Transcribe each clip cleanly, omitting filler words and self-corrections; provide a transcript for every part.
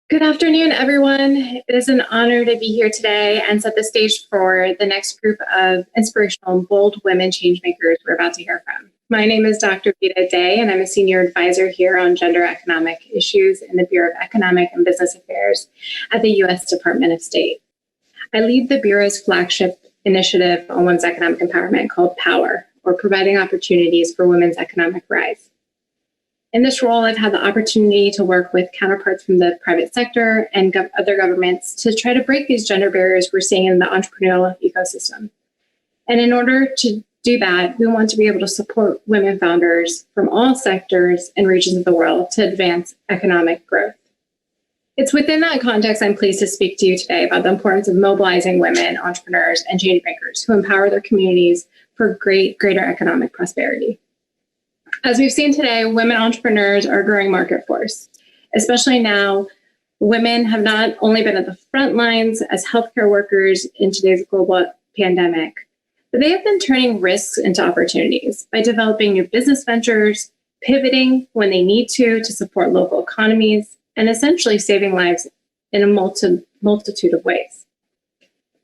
Good afternoon, everyone. It is an honor to be here today and set the stage for the next group of inspirational and bold women changemakers we're about to hear from. My name is Dr. Beeta, and I'm a senior advisor here on gender economic issues in the Bureau of Economic and Business Affairs at the U.S. Department of State. I lead the Bureau's flagship initiative on women's economic empowerment called POWER, or Providing Opportunities for Women's Economic Rise. In this role, I've had the opportunity to work with counterparts from the private sector and other governments to try to break these gender barriers we're seeing in the entrepreneurial ecosystem. And in order to do that, we want to be able to support women founders from all sectors and regions of the world to advance economic growth. It's within that context I'm pleased to speak to you today about the importance of mobilizing women entrepreneurs and change makers who empower their communities for greater economic prosperity. As we've seen today, women entrepreneurs are a growing market force. Especially now, women have not only been at the front lines as healthcare workers in today's global pandemic, but they have been turning risks into opportunities by developing new business ventures, pivoting when they need to support local economies, and essentially saving lives in a multitude of ways.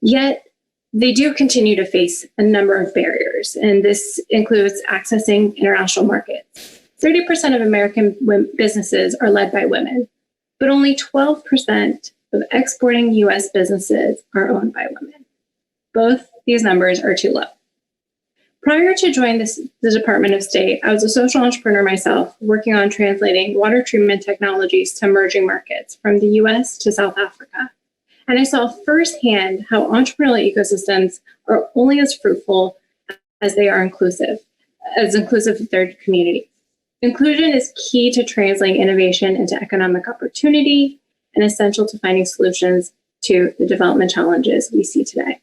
Yet, they do continue to face a number of barriers, and this includes accessing international markets. 30% of American businesses are led by women, but only 12% of exporting U.S. businesses are owned by women. Both these numbers are too low. Prior to joining the Department of State, I was a social entrepreneur myself, working on translating water treatment technologies to emerging markets from the U.S. to South Africa. And I saw firsthand how entrepreneurial ecosystems are only as fruitful as they are inclusive of their community. Inclusion is key to translating innovation into economic opportunity and essential to finding solutions to the development challenges we see today.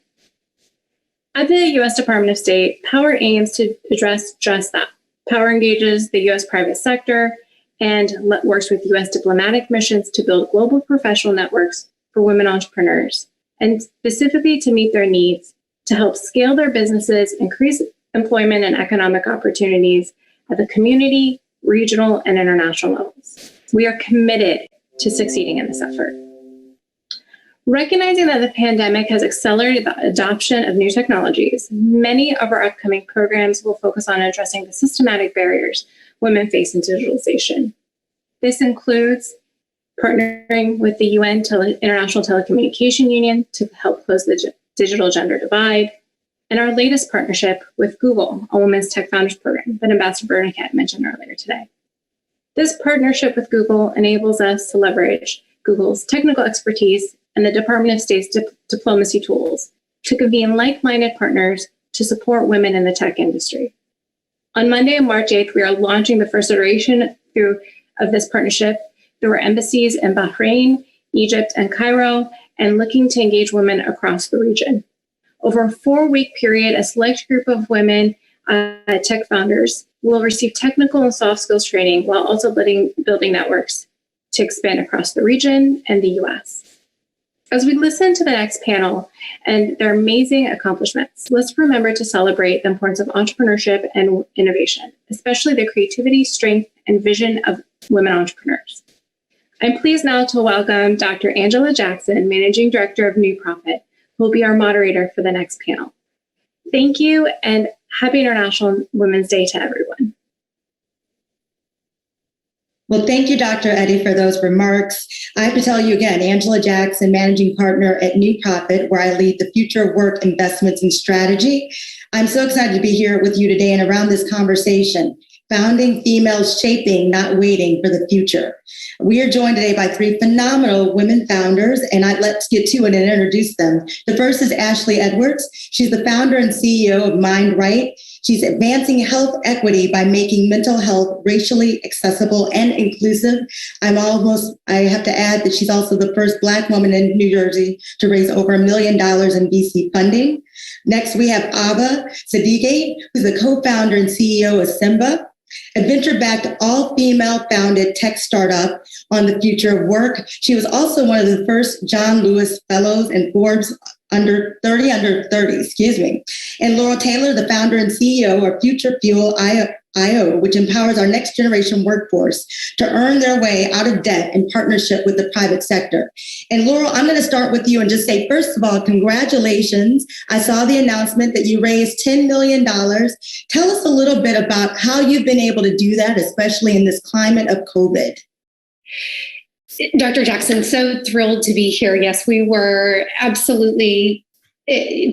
At the U.S. Department of State, POWER aims to address just that. POWER engages the U.S. private sector and works with U.S. diplomatic missions to build global professional networks for women entrepreneurs, and specifically to meet their needs to help scale their businesses, increase employment and economic opportunities at the community, regional, and international levels. We are committed to succeeding in this effort. Recognizing that the pandemic has accelerated the adoption of new technologies, many of our upcoming programs will focus on addressing the systematic barriers women face in digitalization. This includes partnering with the UN International Telecommunication Union to help close the digital gender divide, and our latest partnership with Google, a Women's Tech Founders Program that Ambassador Bernadette mentioned earlier today. This partnership with Google enables us to leverage Google's technical expertise and the Department of State's diplomacy tools to convene like-minded partners to support women in the tech industry. On Monday, March 8th, we are launching the first iteration of this partnership through our embassies in Bahrain, Egypt, and Cairo, and looking to engage women across the region. Over a 4-week period, a select group of women tech founders will receive technical and soft skills training while also building networks to expand across the region and the U.S. As we listen to the next panel and their amazing accomplishments, let's remember to celebrate the importance of entrepreneurship and innovation, especially the creativity, strength, and vision of women entrepreneurs. I'm pleased now to welcome Dr. Angela Jackson, Managing Director of New Profit, who will be our moderator for the next panel. Thank you, and happy International Women's Day to everyone. Well, thank you, Dr. Ehdaie, for those remarks. I have to tell you again, Angela Jackson, Managing Partner at New Profit, where I lead the future of work investments and strategy. I'm so excited to be here with you today and around this conversation. Founding Females Shaping, Not Waiting for the Future. We are joined today by 3 phenomenal women founders, and let's get to it and introduce them. The first is Ashley Edwards. She's the founder and CEO of MindRight. She's advancing health equity by making mental health racially accessible and inclusive. I have to add that she's also the first Black woman in New Jersey to raise over $1 million in VC funding. Next, we have Ahva Sadeghi, who's the co-founder and CEO of Symba, a venture-backed, all-female founded tech startup on the future of work. She was also one of the first John Lewis Fellows and Forbes under 30, excuse me. And Laurel Taylor, the founder and CEO of Future Fuel IO, which empowers our next generation workforce to earn their way out of debt in partnership with the private sector. And Laurel, I'm going to start with you and just say, first of all, congratulations. I saw the announcement that you raised $10 million. Tell us a little bit about how you've been able to do that, especially in this climate of COVID. Dr. Jackson, so thrilled to be here. Yes, we were absolutely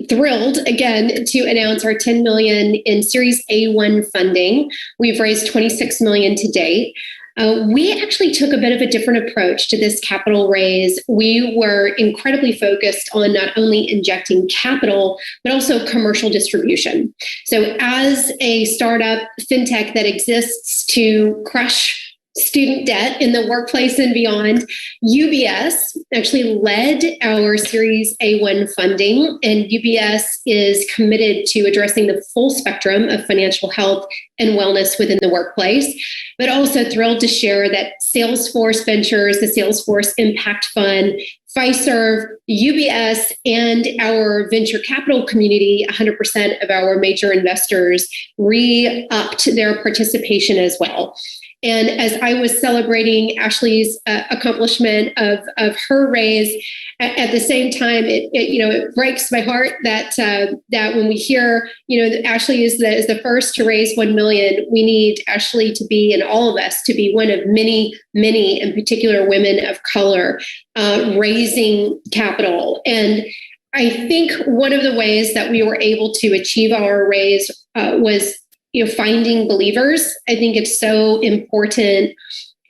thrilled again to announce our $10 million in Series A1 funding. We've raised $26 million to date. We actually took a bit of a different approach to this capital raise. We were incredibly focused on not only injecting capital, but also commercial distribution. So as a startup fintech that exists to crush student debt in the workplace and beyond, UBS actually led our Series A1 funding, and UBS is committed to addressing the full spectrum of financial health and wellness within the workplace, but also thrilled to share that Salesforce Ventures, the Salesforce Impact Fund, Fiserv, UBS, and our venture capital community, 100% of our major investors re-upped their participation as well. And as I was celebrating Ashley's accomplishment of her raise, at the same time, it breaks my heart that when we hear that Ashley is the first to raise 1 million, we need Ashley to be, and all of us to be, one of many, in particular women of color, raising capital. And I think one of the ways that we were able to achieve our raise was finding believers. I think it's so important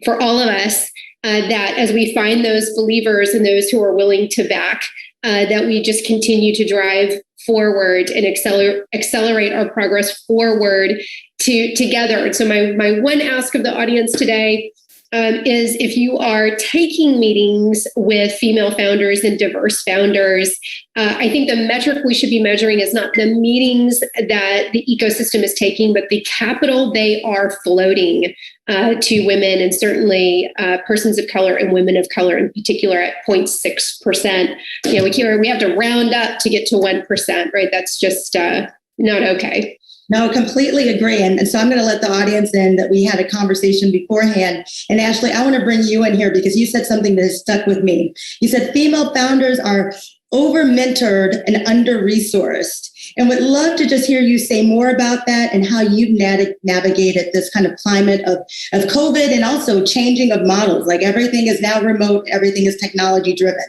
for all of us that as we find those believers and those who are willing to back, that we just continue to drive forward and accelerate our progress forward together. And so my one ask of the audience today is, if you are taking meetings with female founders and diverse founders, I think the metric we should be measuring is not the meetings that the ecosystem is taking, but the capital they are floating to women, and certainly persons of color and women of color in particular at 0.6%. We have to round up to get to 1%, right? That's just not okay. No, completely agree. And so I'm going to let the audience in that we had a conversation beforehand. And Ashley, I want to bring you in here because you said something that has stuck with me. You said female founders are over-mentored and under-resourced. And would love to just hear you say more about that and how you've navigated this kind of climate of COVID, and also changing of models. Like, everything is now remote, everything is technology driven.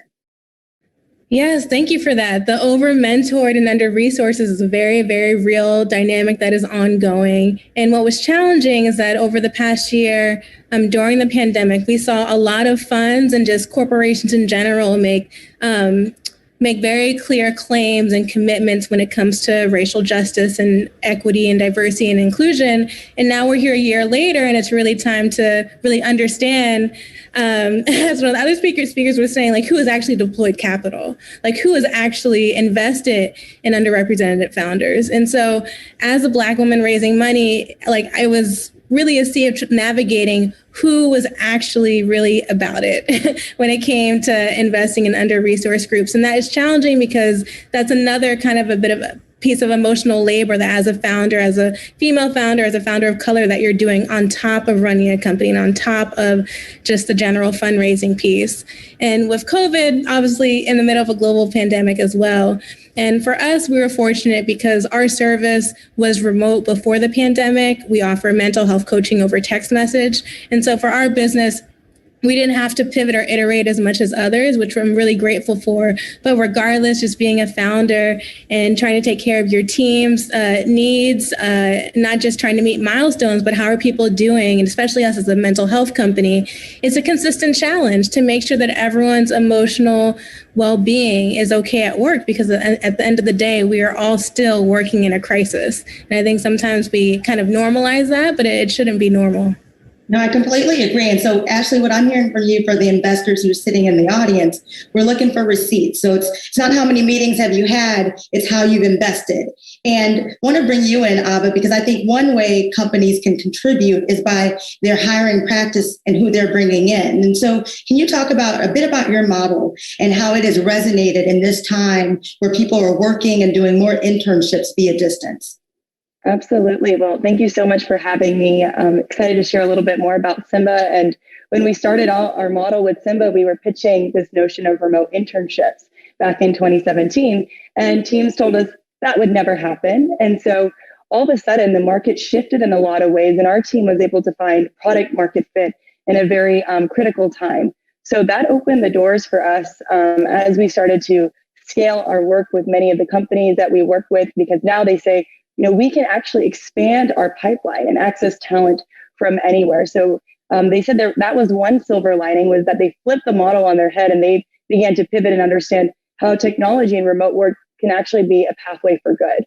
Yes, thank you for that. The over-mentored and under-resourced is a very, very real dynamic that is ongoing. And what was challenging is that over the past year, during the pandemic, we saw a lot of funds and just corporations in general make very clear claims and commitments when it comes to racial justice and equity and diversity and inclusion. And now we're here a year later, and it's really time to really understand, as one of the other speakers were saying, like, who has actually deployed capital, like who has actually invested in underrepresented founders. And so as a Black woman raising money, like, I was really a sea of navigating who was actually really about it when it came to investing in under-resourced groups. And that is challenging because that's another kind of a bit of a piece of emotional labor that as a founder, as a female founder, as a founder of color, that you're doing on top of running a company and on top of just the general fundraising piece. And with COVID, obviously in the middle of a global pandemic as well. And for us, we were fortunate because our service was remote before the pandemic. We offer mental health coaching over text message. And so for our business, we didn't have to pivot or iterate as much as others, which I'm really grateful for. But regardless, just being a founder and trying to take care of your team's needs, not just trying to meet milestones, but how are people doing? And especially us as a mental health company, it's a consistent challenge to make sure that everyone's emotional well-being is okay at work, because at the end of the day, we are all still working in a crisis. And I think sometimes we kind of normalize that, but it shouldn't be normal. No, I completely agree. And so, Ashley, what I'm hearing from you for the investors who are sitting in the audience, we're looking for receipts. So it's not how many meetings have you had, it's how you've invested. And I want to bring you in, Ahva, because I think one way companies can contribute is by their hiring practice and who they're bringing in. And so can you talk about a bit about your model and how it has resonated in this time where people are working and doing more internships via distance? Absolutely. Well, thank you so much for having me. I'm excited to share a little bit more about Symba. And when we started our model with Symba, we were pitching this notion of remote internships back in 2017. And teams told us that would never happen. And so all of a sudden, the market shifted in a lot of ways, and our team was able to find product market fit in a very critical time. So that opened the doors for us as we started to scale our work with many of the companies that we work with, because now they say, we can actually expand our pipeline and access talent from anywhere. So they said that was one silver lining, was that they flipped the model on their head and they began to pivot and understand how technology and remote work can actually be a pathway for good.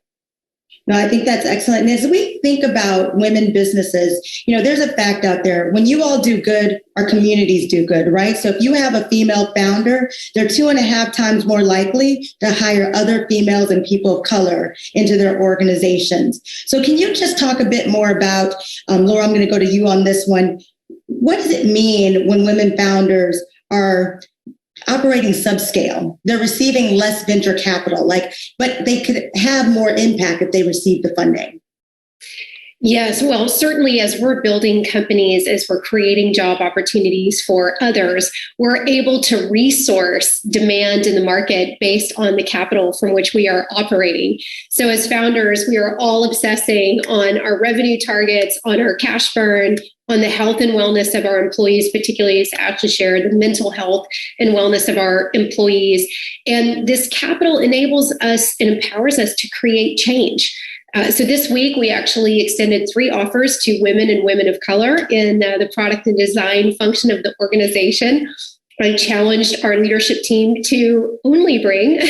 No, I think that's excellent. And as we think about women businesses, there's a fact out there. When you all do good, our communities do good, right? So if you have a female founder, they're 2.5 times more likely to hire other females and people of color into their organizations. So can you just talk a bit more about, Laura, I'm going to go to you on this one. What does it mean when women founders are operating subscale? They're receiving less venture capital, but they could have more impact if they receive the funding. Yes, well, certainly as we're building companies, as we're creating job opportunities for others, we're able to resource demand in the market based on the capital from which we are operating. So as founders, we are all obsessing on our revenue targets, on our cash burn, on the health and wellness of our employees, particularly as Ashley shared, the mental health and wellness of our employees. And this capital enables us and empowers us to create change. So this week, we actually extended 3 offers to women and women of color in the product and design function of the organization. I challenged our leadership team to only bring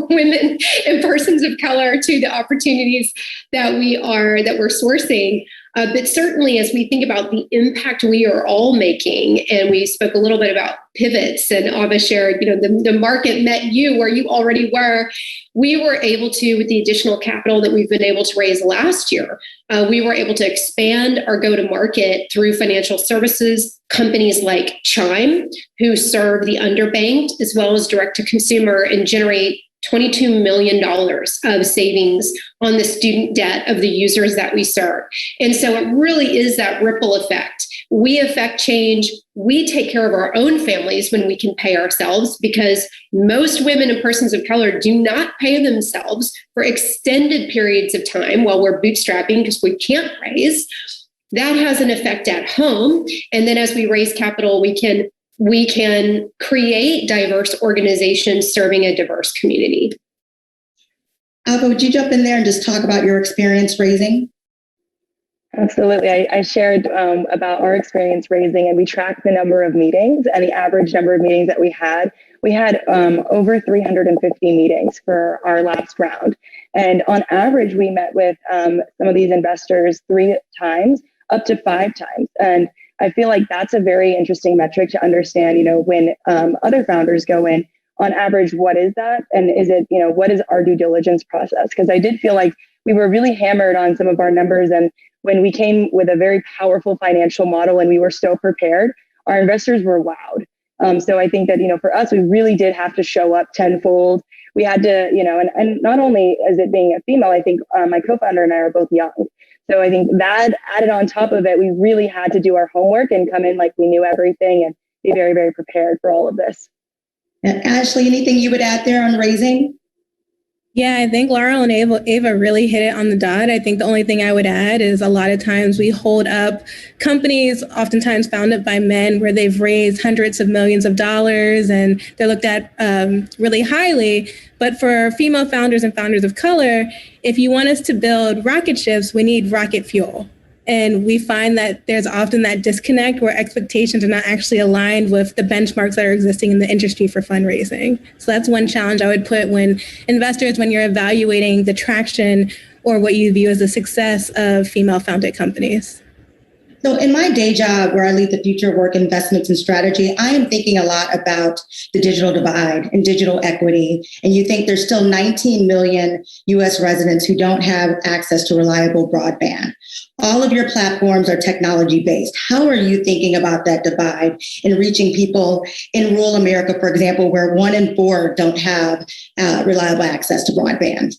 women and persons of color to the opportunities that we're sourcing. But certainly, as we think about the impact we are all making, and we spoke a little bit about pivots, and Ahva shared, the market met you where you already were. We were able to, with the additional capital that we've been able to raise last year, we were able to expand our go-to-market through financial services companies like Chime, who serve the underbanked, as well as direct-to-consumer, and generate $22 million of savings on the student debt of the users that we serve. And so it really is that ripple effect. We affect change. We take care of our own families when we can pay ourselves, because most women and persons of color do not pay themselves for extended periods of time while we're bootstrapping because we can't raise. That has an effect at home. And then as we raise capital, we can create diverse organizations serving a diverse community. Ahva, would you jump in there and just talk about your experience raising? Absolutely. I shared about our experience raising, and we tracked the number of meetings and the average number of meetings that we had. We had over 350 meetings for our last round. And on average, we met with some of these investors 3 times, up to 5 times. And I feel like that's a very interesting metric to understand, when other founders go in, on average, what is that? And is it, what is our due diligence process? Because I did feel like we were really hammered on some of our numbers. And when we came with a very powerful financial model and we were so prepared, our investors were wowed. So I think that, for us, we really did have to show up tenfold. We had to, and not only as it being a female, I think my co-founder and I are both young. So I think that added on top of it, we really had to do our homework and come in like we knew everything and be very, very prepared for all of this. Ashley, anything you would add there on raising? Yeah, I think Laurel and Ava really hit it on the dot. I think the only thing I would add is a lot of times we hold up companies, oftentimes founded by men, where they've raised hundreds of millions of dollars and they're looked at really highly. But for female founders and founders of color, if you want us to build rocket ships, we need rocket fuel. And we find that there's often that disconnect where expectations are not actually aligned with the benchmarks that are existing in the industry for fundraising. So that's one challenge I would put when you're evaluating the traction or what you view as the success of female-founded companies. So in my day job, where I lead the future of work investments and strategy, I am thinking a lot about the digital divide and digital equity. And you think there's still 19 million US residents who don't have access to reliable broadband. All of your platforms are technology based. How are you thinking about that divide and reaching people in rural America, for example, where 1 in 4 don't have reliable access to broadband?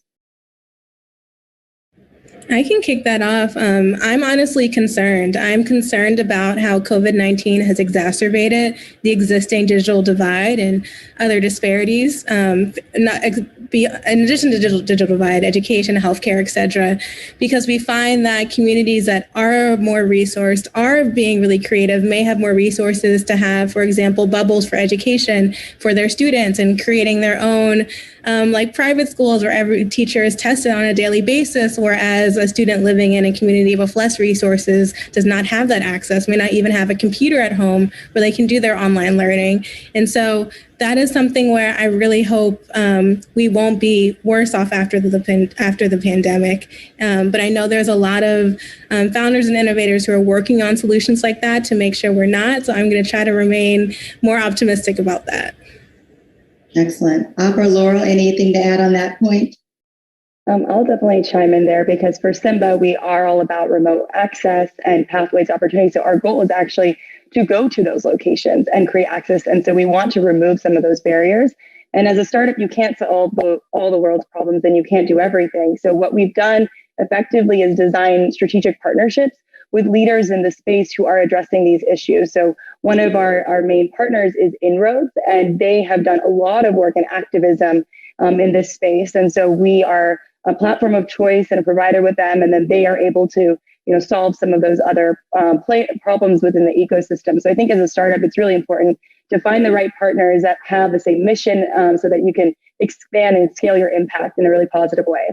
I can kick that off. I'm honestly concerned. I'm concerned about how COVID-19 has exacerbated the existing digital divide and other disparities. In addition to digital divide, education, healthcare, et cetera, because we find that communities that are more resourced, are being really creative, may have more resources to have, for example, bubbles for education for their students and creating their own like private schools where every teacher is tested on a daily basis, whereas a student living in a community with less resources does not have that access, may not even have a computer at home where they can do their online learning. And so that is something where I really hope we won't be worse off after the pandemic. But I know there's a lot of founders and innovators who are working on solutions like that to make sure we're not. So I'm going to try to remain more optimistic about that. Excellent. Ahva, Laurel, anything to add on that point? I'll definitely chime in there because for Symba, we are all about remote access and pathways opportunity. So our goal is actually to go to those locations and create access. And so we want to remove some of those barriers. And as a startup, you can't solve all the world's problems and you can't do everything. So what we've done effectively is design strategic partnerships with leaders in the space who are addressing these issues. So one of our main partners is Inroads, and they have done a lot of work in activism in this space. And so we are a platform of choice and a provider with them, and then they are able to solve some of those other problems within the ecosystem. So I think as a startup, it's really important to find the right partners that have the same mission so that you can expand and scale your impact in a really positive way.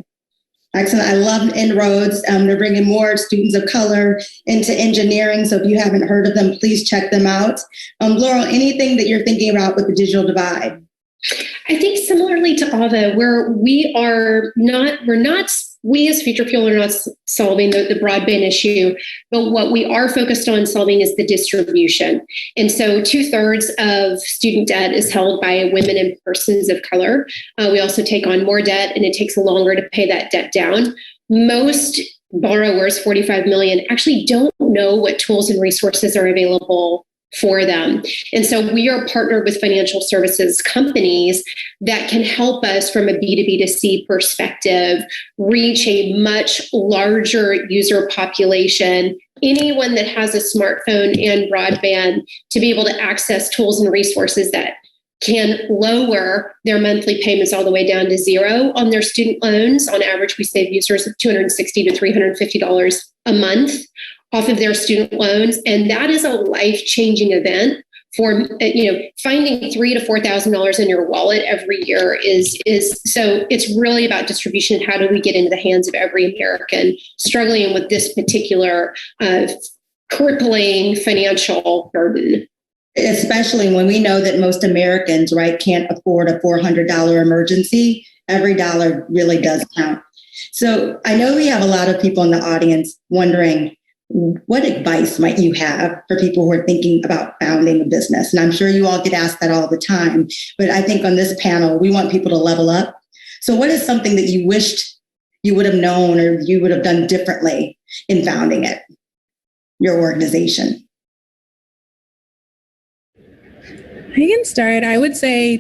Excellent. I love Inroads. They're bringing more students of color into engineering. So if you haven't heard of them, please check them out. Laurel, anything that you're thinking about with the digital divide? I think similarly to Ahva, where we as Future Fuel are not solving the broadband issue, but what we are focused on solving is the distribution. And so 2/3 of student debt is held by women and persons of color. We also take on more debt, and it takes longer to pay that debt down. Most borrowers, 45 million, actually don't know what tools and resources are available for them. And so we are partnered with financial services companies that can help us from a B2B2C perspective reach a much larger user population, anyone that has a smartphone and broadband, to be able to access tools and resources that can lower their monthly payments all the way down to zero on their student loans. On average, we save users $260 to $350 a month off of their student loans. And that is a life-changing event for, finding $3,000 to $4,000 in your wallet every year is so it's really about distribution. How do we get into the hands of every American struggling with this particular crippling financial burden? Especially when we know that most Americans, right, can't afford a $400 emergency. Every dollar really does count. So I know we have a lot of people in the audience wondering, what advice might you have for people who are thinking about founding a business? And I'm sure you all get asked that all the time, but I think on this panel, we want people to level up. So what is something that you wished you would have known or you would have done differently in founding it, your organization? I can start. I would say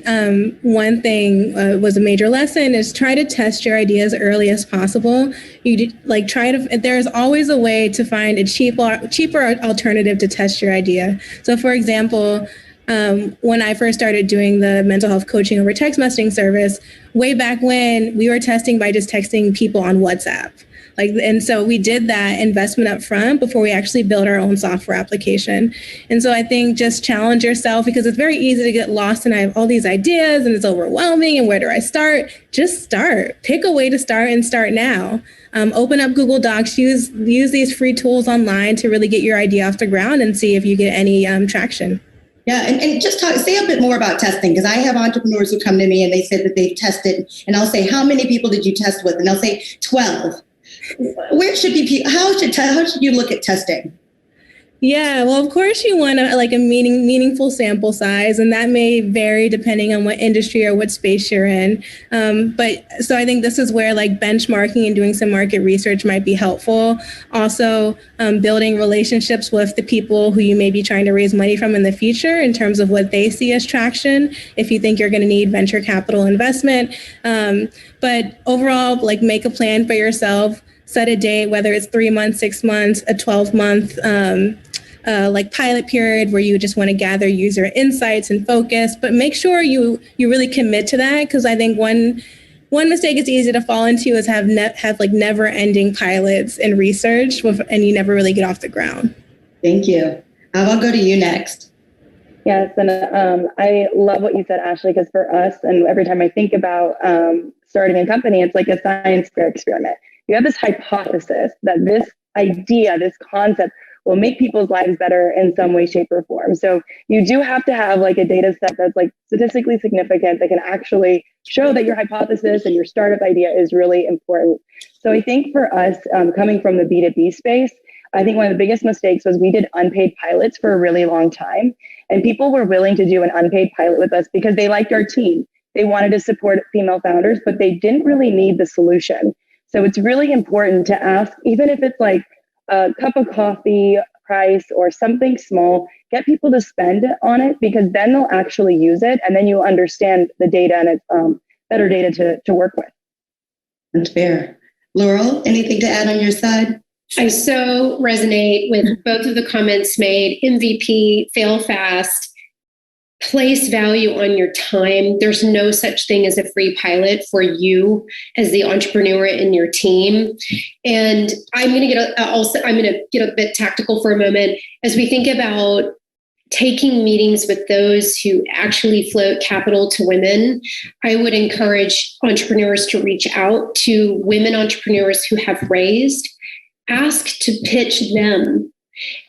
one thing was a major lesson is try to test your ideas as early as possible. There's always a way to find a cheaper alternative to test your idea. So for example, when I first started doing the mental health coaching over text messaging service, way back when, we were testing by just texting people on WhatsApp. And so we did that investment up front before we actually built our own software application. And so I think just challenge yourself, because it's very easy to get lost and I have all these ideas and it's overwhelming and where do I start? Just start. Pick a way to start and start now. Open up Google Docs, use these free tools online to really get your idea off the ground and see if you get any traction. Yeah, and just say a bit more about testing, because I have entrepreneurs who come to me and they said that they've tested, and I'll say, how many people did you test with? And they'll say 12. Where should be? How should you look at testing? Yeah, well, of course you want a meaningful sample size, and that may vary depending on what industry or what space you're in. But so I think this is where like benchmarking and doing some market research might be helpful. Also, building relationships with the people who you may be trying to raise money from in the future in terms of what they see as traction. If you think you're going to need venture capital investment, but overall, like make a plan for yourself. Set a date, whether it's 3 months, 6 months, a 12-month like pilot period where you just want to gather user insights and focus, but make sure you really commit to that, because I think one mistake it's easy to fall into is have like never ending pilots and research and you never really get off the ground. Thank you. I'll go to you next. Yes, and I love what you said, Ashley, because for us, and every time I think about starting a company, it's like a science fair experiment. You have this hypothesis that this idea, this concept will make people's lives better in some way, shape, or form. So you do have to have like a data set that's like statistically significant that can actually show that your hypothesis and your startup idea is really important. So I think for us, coming from the B2B space, I think one of the biggest mistakes was we did unpaid pilots for a really long time. And people were willing to do an unpaid pilot with us because they liked our team. They wanted to support female founders, but they didn't really need the solution. So it's really important to ask, even if it's like a cup of coffee price or something small, get people to spend on it, because then they'll actually use it. And then you'll understand the data, and it's better data to work with. That's fair. Laurel, anything to add on your side? I so resonate with both of the comments made. MVP, fail fast, place value on your time. There's no such thing as a free pilot for you as the entrepreneur in your team. And I'm going to get a bit tactical for a moment as we think about taking meetings with those who actually float capital to women. I would encourage entrepreneurs to reach out to women entrepreneurs who have raised. Ask to pitch them.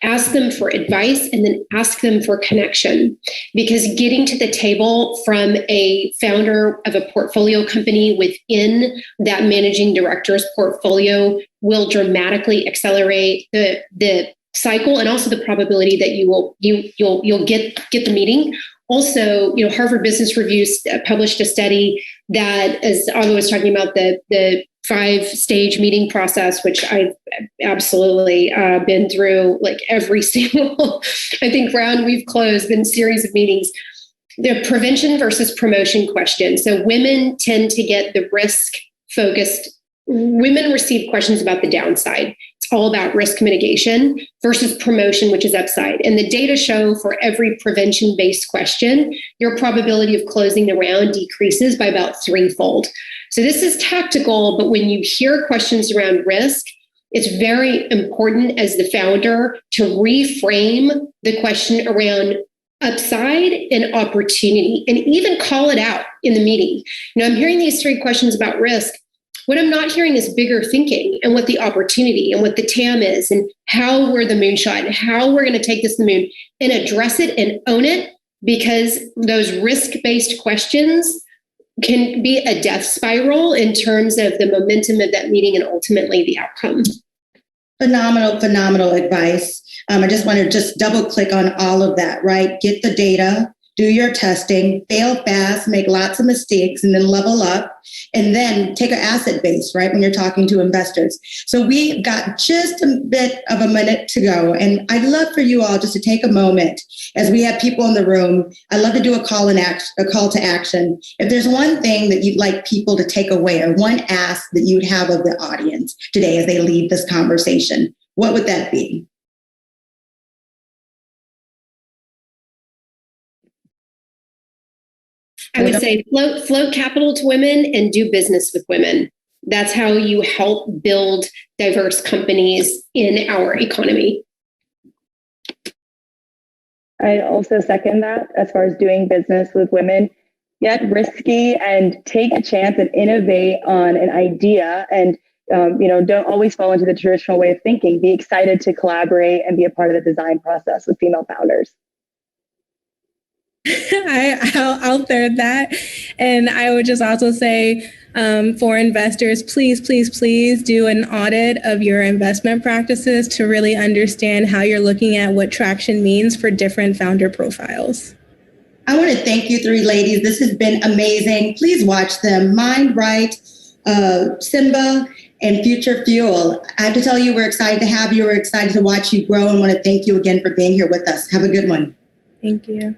Ask them for advice, and then ask them for connection, because getting to the table from a founder of a portfolio company within that managing director's portfolio will dramatically accelerate the cycle, and also the probability that you'll get the meeting. Also, Harvard Business Review published a study that, as Ahva was talking about, the 5-stage meeting process, which I've absolutely been through, like every single, I think, round we've closed, been series of meetings. The prevention versus promotion question. So women tend to get the risk focused. Women receive questions about the downside. It's all about risk mitigation versus promotion, which is upside. And the data show for every prevention-based question, your probability of closing the round decreases by about 3-fold. So this is tactical, but when you hear questions around risk, it's very important as the founder to reframe the question around upside and opportunity, and even call it out in the meeting. I'm hearing these 3 questions about risk. What I'm not hearing is bigger thinking and what the opportunity and what the TAM is and how we're the moonshot and how we're going to take this to the moon and address it and own it, because those risk-based questions can be a death spiral in terms of the momentum of that meeting and ultimately the outcome. Phenomenal advice. I just want to double click on all of that, right? Get the data, do your testing, fail fast, make lots of mistakes, and then level up, and then take an asset base, right, when you're talking to investors. So we've got just a bit of a minute to go, and I'd love for you all just to take a moment as we have people in the room. I'd love to do a call to action. If there's one thing that you'd like people to take away, or one ask that you'd have of the audience today as they leave this conversation, what would that be? I would say float capital to women and do business with women. That's how you help build diverse companies in our economy. I also second that as far as doing business with women. Get risky and take a chance and innovate on an idea, and don't always fall into the traditional way of thinking. Be excited to collaborate and be a part of the design process with female founders. I'll third that. And I would just also say for investors, please, please, please do an audit of your investment practices to really understand how you're looking at what traction means for different founder profiles. I want to thank you three ladies. This has been amazing. Please watch them. MindRight, Symba, and Future Fuel. I have to tell you, we're excited to have you. We're excited to watch you grow and want to thank you again for being here with us. Have a good one. Thank you.